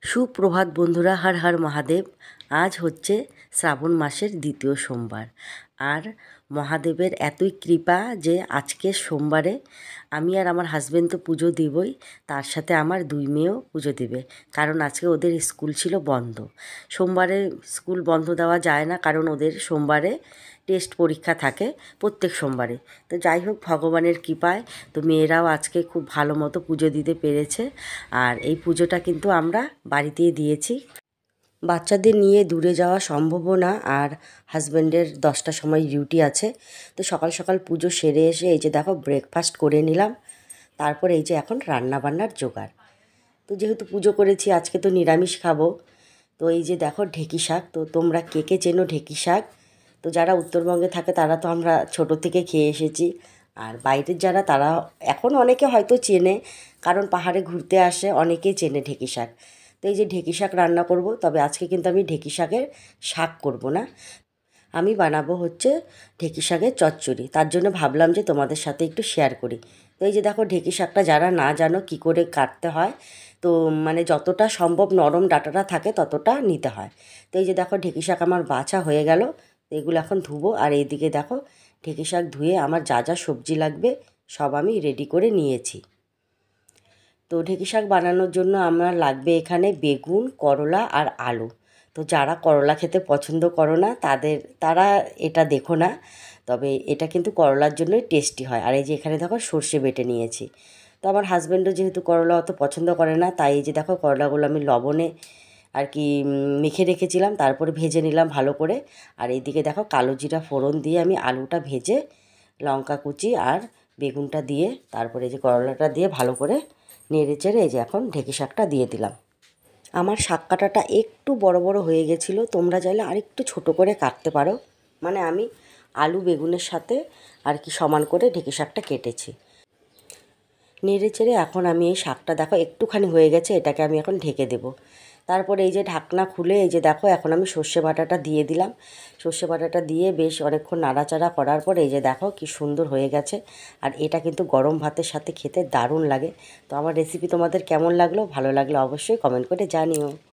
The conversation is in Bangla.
সুপ্রভাত বন্ধুরা, হর হর মহাদেব। আজ হচ্ছে শ্রাবণ মাসের দ্বিতীয় সোমবার। আর মহাদেবের এতই কৃপা যে আজকের সোমবারে আমি আর আমার হাজবেন্ড তো পুজো দিবই, তার সাথে আমার দুই মেয়েও পুজো দিবে। কারণ আজকে ওদের স্কুল ছিল বন্ধ। সোমবারে স্কুল বন্ধ দেওয়া যায় না, কারণ ওদের সোমবারে টেস্ট পরীক্ষা থাকে প্রত্যেক সোমবারে। তো যাই হোক, ভগবানের কৃপায় তো মেয়েরাও আজকে খুব ভালো মতো পুজো দিতে পেরেছে। আর এই পুজোটা কিন্তু আমরা বাড়িতেই দিয়েছি। বাচ্চাদের নিয়ে দূরে যাওয়া সম্ভবও না, আর হাজব্যান্ডের 10টার সময় ডিউটি আছে। তো সকাল সকাল পুজো সেরে এসে এই যে দেখো ব্রেকফাস্ট করে নিলাম। তারপর এই যে এখন রান্নাবান্নার জোগাড়। তো যেহেতু পুজো করেছি, আজকে তো নিরামিষ খাবো। তো এই যে দেখো ঢেঁকি শাক। তো তোমরা কে কে চেনো ঢেঁকি শাক? তো যারা উত্তরবঙ্গে থাকে তারা তো আমরা ছোটো থেকে খেয়ে এসেছি। আর বাইরের যারা, তারা এখন অনেকে হয়তো চেনে, কারণ পাহাড়ে ঘুরতে আসে, অনেকেই চেনে ঢেঁকি শাক। তো এই যে ঢেঁকি শাক রান্না করব, তবে আজকে কিন্তু আমি ঢেঁকি শাকের শাক করব না, আমি বানাবো হচ্ছে ঢেঁকি শাকের চচ্চড়ি। তার জন্য ভাবলাম যে তোমাদের সাথে একটু শেয়ার করি। তো এই যে দেখো ঢেঁকি শাকটা যারা না জানো কী করে কাটতে হয়, তো মানে যতটা সম্ভব নরম ডাঁটাটা থাকে ততটা নিতে হয়। তো এই যে দেখো ঢেঁকি শাক আমার বাছা হয়ে গেল। তো এগুলো এখন ধুবো। আর এইদিকে দেখো ঢেঁকি শাক ধুয়ে আমার যা যা সবজি লাগবে সব আমি রেডি করে নিয়েছি। তো ঢেঁকি শাক বানানোর জন্য আমার লাগবে এখানে বেগুন, করলা আর আলু। তো যারা করলা খেতে পছন্দ করো না তারা এটা দেখো না, তবে এটা কিন্তু করলার জন্যই টেস্টি হয়। আর এই যে এখানে দেখো সর্ষে বেটে নিয়েছি। তো আমার হাজব্যান্ডও যেহেতু করলা অত পছন্দ করে না, তাই এই যে দেখো করলাগুলো আমি লবণে আর কি মেখে রেখেছিলাম, তারপরে ভেজে নিলাম ভালো করে। আর এইদিকে দেখো কালো জিরা ফোড়ন দিয়ে আমি আলুটা ভেজে, লঙ্কা কুচি আর বেগুনটা দিয়ে, তারপরে এই যে করলাটা দিয়ে ভালো করে নেড়ে চেড়ে এই যে এখন ঢেঁকি শাকটা দিয়ে দিলাম। আমার শাক কাটাটা একটু বড় বড় হয়ে গেছিলো, তোমরা চাইলে আরেকটু ছোট করে কাটতে পারো। মানে আমি আলু বেগুনের সাথে আর কি সমান করে ঢেঁকি শাকটা কেটেছি। নেড়ে চেড়ে এখন আমি এই শাকটা দেখো একটুখানি হয়ে গেছে, এটাকে আমি এখন ঢেকে দেবো। তারপরে এই যে ঢাকনা খুলে এই যে দেখো এখন আমি সর্ষে বাটাটা দিয়ে দিলাম। সর্ষে বাটাটা দিয়ে বেশ অনেকক্ষণ নাড়াচাড়া করার পর এই যে দেখো কি সুন্দর হয়ে গেছে। আর এটা কিন্তু গরম ভাতের সাথে খেতে দারুণ লাগে। তো আমার রেসিপি তোমাদের কেমন লাগলো? ভালো লাগলে অবশ্যই কমেন্ট করে জানিও।